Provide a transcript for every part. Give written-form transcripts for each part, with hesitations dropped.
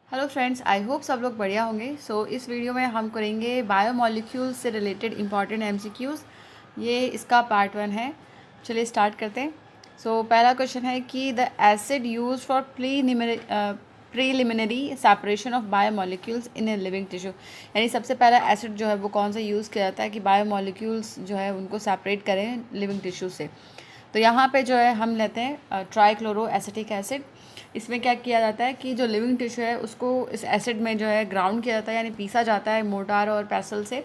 Hello friends, I hope सब लोग बढ़िया होंगे। इस वीडियो में हम करेंगे बायोमोलिक्यूल्स से रिलेटेड इंपॉर्टेंट एमसीक्यूज़। ये इसका पार्ट 1 है। चलिए स्टार्ट करते हैं। पहला क्वेश्चन है कि the acid use for preliminary separation of biomolecules in a living tissue, यानी सबसे पहला एसिड जो है वो कौन सा यूज़ किया जाता है कि बायोमोलिक्यूल्स जो है उनको सेपरेट करें लिविंग टिश्यू से। तो यहाँ पे जो है हम लेते हैं ट्राईक्लोरो एसिटिक एसिड। इसमें क्या किया जाता है कि जो लिविंग टिश्यू है उसको इस एसिड में जो है ग्राउंड किया जाता है, यानी पीसा जाता है मोटार और पेसल से,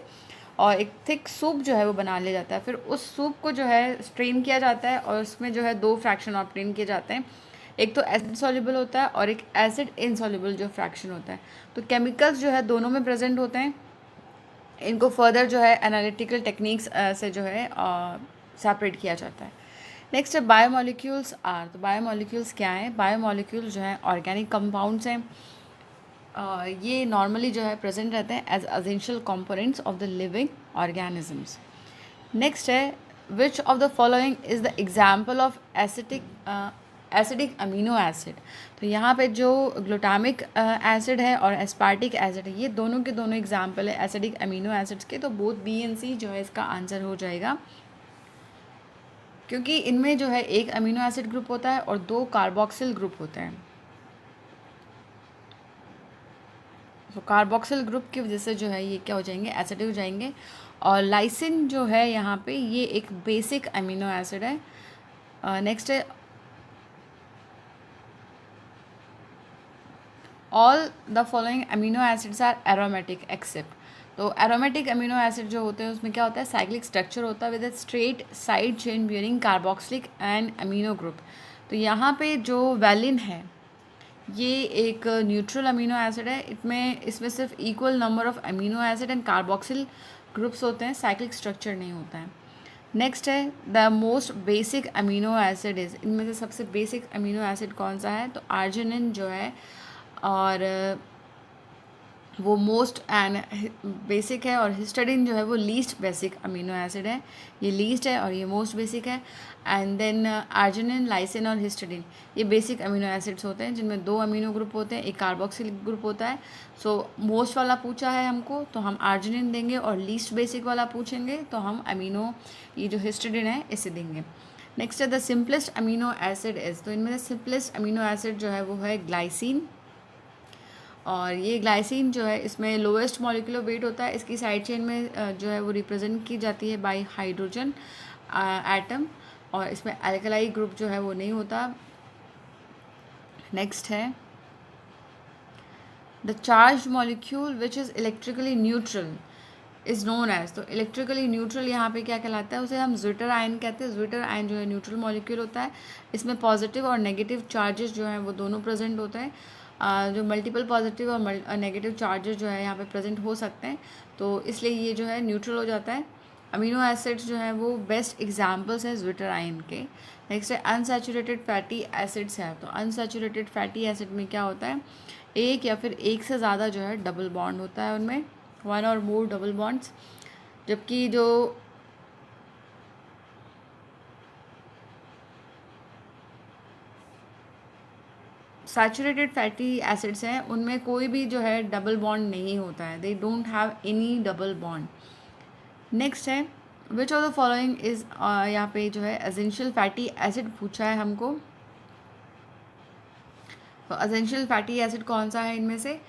और एक थिक सूप जो है वो बना लिया जाता है। फिर उस सूप को जो है स्ट्रेन किया जाता है और उसमें जो है दो फ्रैक्शन ऑब्टेन किए जाते हैं। एक तो एसिड सॉल्युबल होता है और एक एसिड इनसॉल्युबल जो फ्रैक्शन होता है। तो केमिकल्स जो है दोनों में प्रेजेंट होते हैं। इनको फर्दर जो है एनालिटिकल टेक्निक्स से जो है सेपरेट किया जाता है। नेक्स्ट है बायोमोलिक्यूल्स आर। तो बायोमोलिक्यूल्स क्या हैं? बायोमोलिक्यूल्स जो हैं ऑर्गेनिक कंपाउंड्स हैं। ये नॉर्मली जो है प्रेजेंट रहते हैं as essential components of the living organisms. Next है which of the following is the example of acidic amino acid. तो यहाँ पे जो ग्लूटामिक एसिड है और एस्पार्टिक एसिड है, ये दोनों के दोनों एग्जाम्पल है एसिडिक अमीनो एसिड्स के। तो बोथ बी एंड सी जो है इसका आंसर हो जाएगा, क्योंकि इनमें जो है एक अमीनो एसिड ग्रुप होता है और दो कार्बोक्सिल ग्रुप होते हैं। तो कार्बोक्सिल ग्रुप की वजह से जो है ये क्या हो जाएंगे, एसिडिक हो जाएंगे। और लाइसिन जो है यहाँ पे ये एक बेसिक अमीनो एसिड है। नेक्स्ट है all the following amino acids are aromatic except. तो एरोमेटिक अमीनो एसिड जो होते हैं उसमें क्या होता है, साइक्लिक स्ट्रक्चर होता है with a straight side chain bearing carboxylic and amino group. तो यहाँ पे जो वैलिन है ये एक न्यूट्रल अमीनो एसिड है। इसमें सिर्फ equal number of amino acid and carboxyl groups होते हैं, साइक्लिक स्ट्रक्चर नहीं होता है। नेक्स्ट है the most basic amino acid is. इनमें से सबसे बेसिक अमीनो एसिड कौन सा है? तो आर्जिनिन जो है, और वो मोस्ट एंड बेसिक है, और हिस्टडीन जो है वो लीस्ट बेसिक अमीनो एसिड है। ये लीस्ट है और ये मोस्ट बेसिक है। एंड देन आर्जिनिन, लाइसिन और हिस्टडीन ये बेसिक अमीनो एसिड्स होते हैं जिनमें दो अमीनो ग्रुप होते हैं, एक कार्बोक्सिल ग्रुप होता है। मोस्ट वाला पूछा है हमको तो हम आर्जिनिन देंगे, और लीस्ट बेसिक वाला पूछेंगे तो हम अमीनो ये जो हिस्टडीन है इसे देंगे। नेक्स्ट है the simplest amino acid is. तो इनमें से सिंपलेस्ट अमीनो एसिड जो है वो है ग्लाइसिन। और ये ग्लाइसिन जो है इसमें लोएस्ट मॉलिक्यूलर वेट होता है। इसकी साइड चेन में जो है वो रिप्रेजेंट की जाती है बाय हाइड्रोजन एटम, और इसमें अल्कलाई ग्रुप जो है वो नहीं होता। नेक्स्ट है the charge molecule which is electrically neutral is known as. तो इलेक्ट्रिकली न्यूट्रल यहाँ पे क्या कहलाता है, उसे हम ज्विटर आयन कहते हैं। ज्विटर आयन जो है न्यूट्रल मॉलिक्यूल होता है। इसमें पॉजिटिव और नेगेटिव चार्जेस जो हैं वो दोनों प्रेजेंट होते हैं। जो मल्टीपल पॉजिटिव और नेगेटिव चार्जेस जो है यहाँ पे प्रेजेंट हो सकते हैं, तो इसलिए ये जो है न्यूट्रल हो जाता है। अमीनो एसिड्स जो हैं वो बेस्ट एग्जाम्पल्स हैं ज्विटर आयन के। नेक्स्ट है अनसैचुरेटेड फैटी एसिड्स है। तो अनसैचुरेटेड फैटी एसिड में क्या होता है, एक या फिर एक से ज़्यादा जो है डबल बॉन्ड होता है उनमें, वन और मोर डबल बॉन्ड्स। जबकि जो सैचुरेटेड फैटी एसिड्स हैं उनमें कोई भी जो है डबल बॉन्ड नहीं होता है, they don't have any double bond. Next है which of the following is, यहाँ पे जो है एसेंशियल फैटी एसिड पूछा है हमको। तो एसेंशियल फैटी एसिड कौन सा है इनमें से?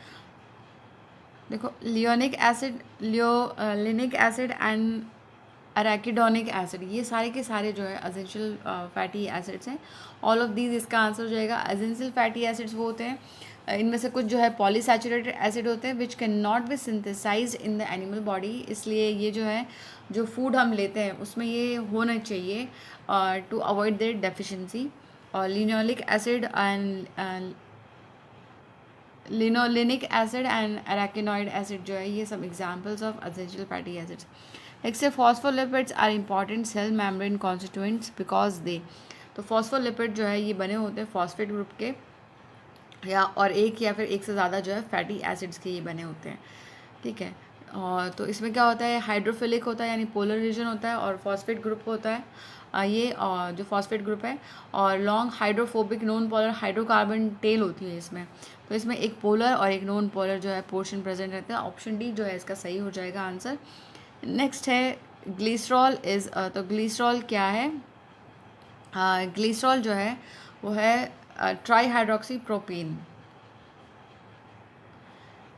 देखो, linoleic acid, linolenic acid and arachidonic acid, ये सारे के सारे जो है एसेंशियल फैटी एसिड्स हैं। ऑल ऑफ दीज इसका आंसर हो जाएगा। एसेंशियल फैटी एसिड्स वो होते हैं, इनमें से कुछ जो है पॉलीसैचुरेटेड एसिड होते हैं which cannot be synthesised in the animal body. इसलिए ये जो है जो फूड हम लेते हैं उसमें ये होना चाहिए टू अवॉइड देयर डेफिशिएंसी। और linoleic acid and linolenic acid and अराकिनॉइड एसिड जो है ये सब examples of essential fatty acids. Next है phospholipids are important cell membrane constituents because they. तो फॉस्फोलिपिड जो है ये बने होते हैं फॉस्फेट ग्रुप के, या और एक या फिर एक से ज़्यादा जो है फैटी एसिड्स के ये बने होते हैं। ठीक है। और तो इसमें क्या होता है, हाइड्रोफिलिक होता है यानी पोलर रीजन होता है, और फॉस्फेट ग्रुप होता है ये जो फॉस्फेट ग्रुप है, और long hydrophobic non polar hydrocarbon tail होती है इसमें। तो इसमें एक पोलर और एक नॉन पोलर जो है पोर्शन प्रेजेंट रहता है। ऑप्शन डी जो है इसका सही हो जाएगा आंसर। नेक्स्ट है ग्लिसरॉल इज़, तो ग्लिसरॉल क्या है? ग्लिसरॉल जो है वो है ट्राई हाइड्रोक्सी प्रोपीन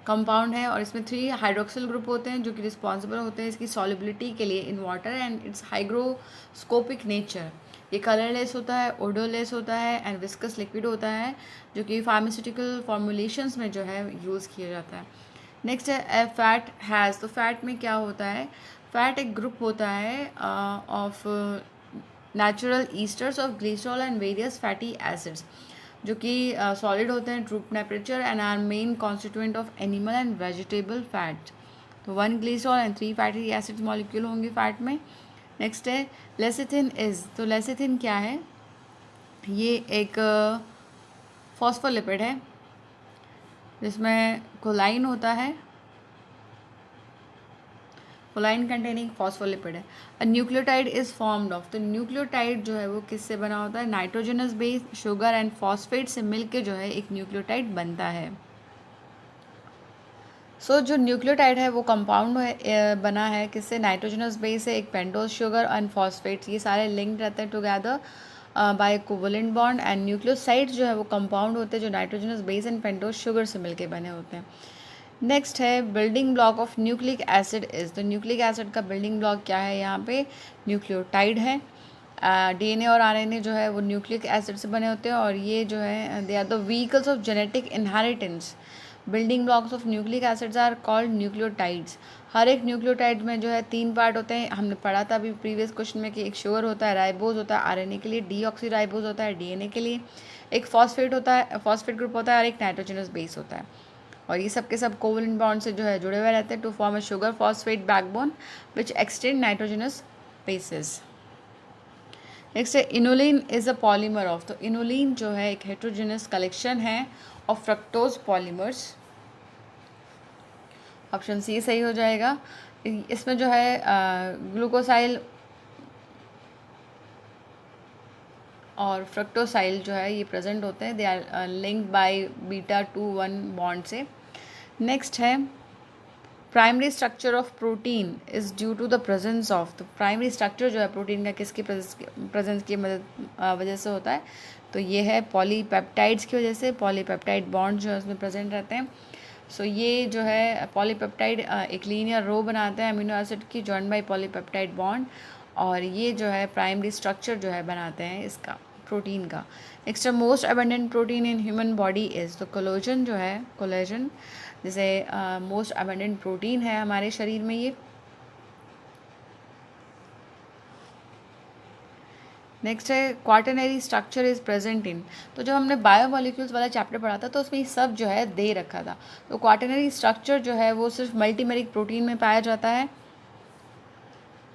कंपाउंड है, और इसमें 3 हाइड्रोक्सिल ग्रुप होते हैं जो कि रिस्पॉन्सिबल होते हैं इसकी सॉलिबिलिटी के लिए in water and it's hygroscopic nature. ये कलरलेस होता है, ओडोलेस होता है एंड विस्कस लिक्विड होता है, जो कि फार्मास्यूटिकल फॉर्मुलेशंस में जो है यूज़ किया जाता है। नेक्स्ट है फैट हैज़, तो फैट में क्या होता है? फैट एक ग्रुप होता है of natural esters of glycerol and various fatty acids, जो कि सॉलिड होते हैं true temperature and are main constituent of animal and vegetable fat. तो 1 glycerol and 3 fatty acids molecule होंगे फैट में। नेक्स्ट है लेसिथिन इज़, तो लेसिथिन क्या है? ये एक फॉस्फोलिपिड है जिसमें कोलाइन होता है, कोलाइन कंटेनिंग फॉस्फोलिपिड है। अ न्यूक्लियोटाइड इज फॉर्म्ड ऑफ, तो न्यूक्लियोटाइड जो है वो किससे बना होता है? Nitrogenous base sugar and phosphate से मिलके जो है एक न्यूक्लियोटाइड बनता है। सो जो न्यूक्लियोटाइड है वो कंपाउंड बना है किससे? नाइट्रोजनस बेस है, एक पेंटोज शुगर एंड फॉस्फेट्स, ये सारे लिंक्ड रहते हैं together by covalent bond. And nucleoside जो है वो कंपाउंड होते हैं जो nitrogenous base and pentose sugar से मिलके बने होते हैं। नेक्स्ट है building block of nucleic acid is, तो न्यूक्लिक एसिड का बिल्डिंग ब्लॉक क्या है? यहाँ पे न्यूक्लियोटाइड है। डीएनए और आरएनए जो है वो न्यूक्लिक एसिड से बने होते हैं, और ये जो है they are the vehicles of genetic inheritance. Building blocks of nucleic acids are called nucleotides. हर एक न्यूक्लियोटाइड में जो है 3 पार्ट होते हैं। हमने पढ़ा था अभी प्रीवियस क्वेश्चन में कि एक शुगर होता है, राइबोज होता है आरएनए के लिए, डीऑक्सीराइबोज होता है डीएनए के लिए, एक फॉस्फेट होता है, फॉस्फेट ग्रुप होता है, और एक नाइट्रोजनस बेस होता है। और ये सब के सब कोवलेंट बॉन्ड से जो है जुड़े हुए रहते हैं to form a sugar phosphate backbone which extend nitrogenous bases. Next है inulin is a polymer of, तो इनोलिन जो है एक हेट्रोजेनस कलेक्शन है of fructose polymers. Option C सही हो जाएगा। इसमें जो है ग्लूकोसाइल और फ्रक्टोसाइल जो है ये प्रेजेंट होते हैं, they are linked by β2 1 bond से। नेक्स्ट है primary structure of protein is due to the presence of, तो प्राइमरी स्ट्रक्चर जो है प्रोटीन का किसकी प्रेजेंस की वजह से होता है? तो ये है पॉलीपेप्टाइड्स की वजह से। पॉलीपेप्टाइड बॉन्ड जो है उसमें प्रेजेंट रहते हैं। सो ये जो है पॉलीपेप्टाइड एक लीनियर रो बनाते हैं अमीनो एसिड की जॉइंड बाय पॉलीपेप्टाइड बॉन्ड, और ये जो है प्राइमरी स्ट्रक्चर जो है बनाते हैं इसका प्रोटीन का। Next most abundant protein in human body is, तो कोलेजन जो है, कोलेजन जैसे मोस्ट अबेंडेंट प्रोटीन है हमारे शरीर में ये। नेक्स्ट है quaternary structure is present in, तो जब हमने बायोमोलिक्यूल्स वाला चैप्टर पढ़ा था तो उसमें ये सब जो है दे रखा था। तो क्वाटरनरी स्ट्रक्चर जो है वो सिर्फ मल्टीमेरिक प्रोटीन में पाया जाता है।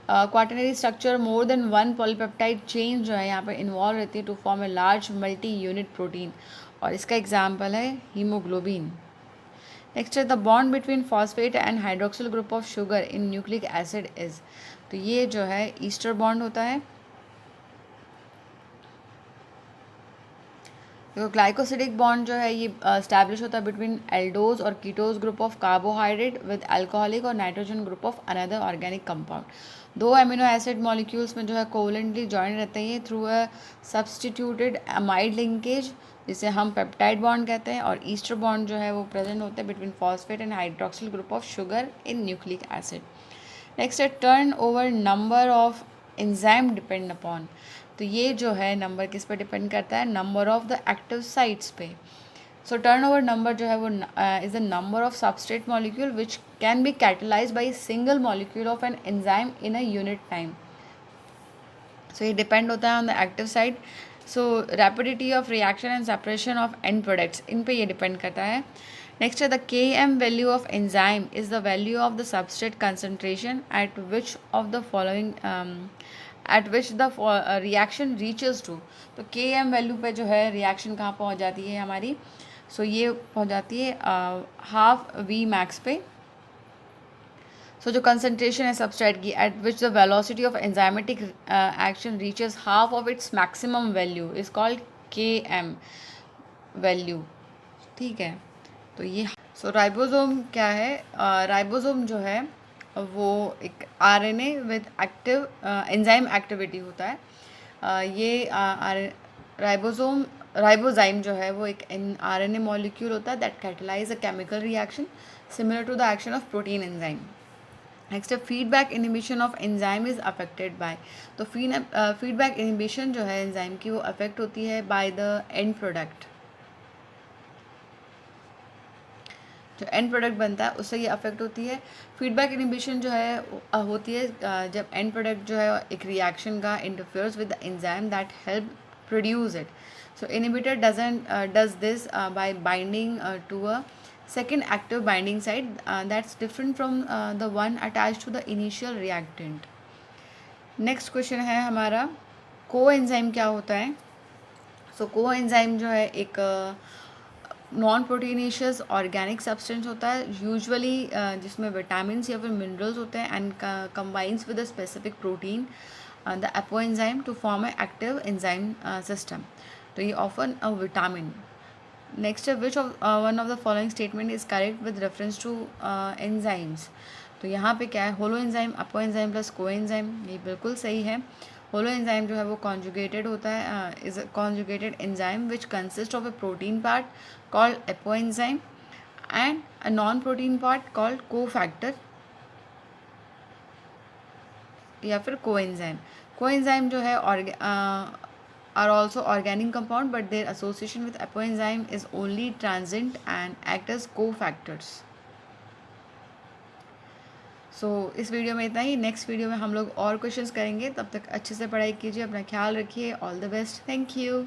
Quaternary structure more than 1 polypeptide chain जो है यहाँ पर इन्वॉल्व रहती है to form a large multi unit protein, और इसका एग्जाम्पल है हीमोग्लोबिन। नेक्स्ट है the bond between phosphate and hydroxyl group of sugar in nucleic acid is, तो ये जो है ईस्टर बॉन्ड होता है। तो ग्लाइकोसिडिक बॉन्ड जो है ये स्टैब्लिश होता है बिटवीन एल्डोज और ketose group of carbohydrate with alcoholic और nitrogen group of another organic compound. 2 amino acid molecules में जो है कोवलेंटली जॉइन रहते हैं through a substituted amide linkage, जिसे हम पेप्टाइड बॉन्ड कहते हैं, और ईस्टर बॉन्ड जो है वो प्रेजेंट होते हैं between phosphate and hydroxyl group of sugar in nucleic acid. Next है turn over number of enzyme depend upon, तो ये जो है नंबर किस पे डिपेंड करता है? Number of the active sites पे। सो टर्न ओवर नंबर जो है वो is the number of substrate molecule which can be catalyse by single molecule of an enzyme in a unit time. So ये depend होता है on the active site. So rapidity of reaction and separation of end products, इन पे ये depend करता है। Next है the Km value of enzyme is the value of the substrate concentration at which of the following at which the reaction reaches to, तो Km value पे जो है रिएक्शन कहाँ पहुँच जाती है हमारी? सो ये पहुँच जाती है ½ V मैक्स पे। सो जो कंसनट्रेशन है सबस्ट्रेट की eight which the velocity of enzymatic action reaches half of its maximum value is called Km value, ठीक है। तो ये राइबोसोम क्या है? राइबोसोम जो है वो एक RNA with active enzyme activity होता है। ये राइबोसोम राइबोजाइम जो है वो एक आरएनए मॉलिक्यूल होता है that catalyse a chemical reaction similar to the action of protein enzyme. Next है feedback inhibition of enzyme is affected by. तो फीडबैक इनिबिशन जो है एंजाइम की वो अफेक्ट होती है बाय द एंड प्रोडक्ट। जो एंड प्रोडक्ट बनता है उससे ये अफेक्ट होती है। फीडबैक इनिबिशन जो है होती है जब एंड प्रोडक्ट जो है एक रिएक्शन का interferes with the enzyme that help produce it. So inhibitor does this by binding to a second active binding site that's different from the one attached to the initial reactant. Next question है हमारा coenzyme क्या होता है? सो coenzyme जो है एक non proteinaceous organic substance होता है यूजुअली जिसमें विटामिन या फिर मिनरल्स होते हैं and combines with a specific protein the apoenzyme to form a active enzyme system. तो ये ऑफन अ विटामिन। नेक्स्ट है which of one of the following statement is correct with reference to enzymes. तो यहाँ पे क्या है? Holoenzyme apoenzyme plus coenzyme, ये बिल्कुल सही है। होलो एंजाइम जो है वो कॉन्जुगेटेड होता है, is conjugated enzyme which consist of A protein part called apo enzyme and a non protein part called को फैक्टर या फिर को एंजाइम। को एंजाइम जो है are also organic compound but their association with apoenzyme is only transient and act as cofactors. इस video में इतना ही। नेक्स्ट वीडियो में हम लोग और क्वेश्चंस करेंगे, तब तक अच्छे से पढ़ाई कीजिए, अपना ख्याल रखिए। All the best, thank you.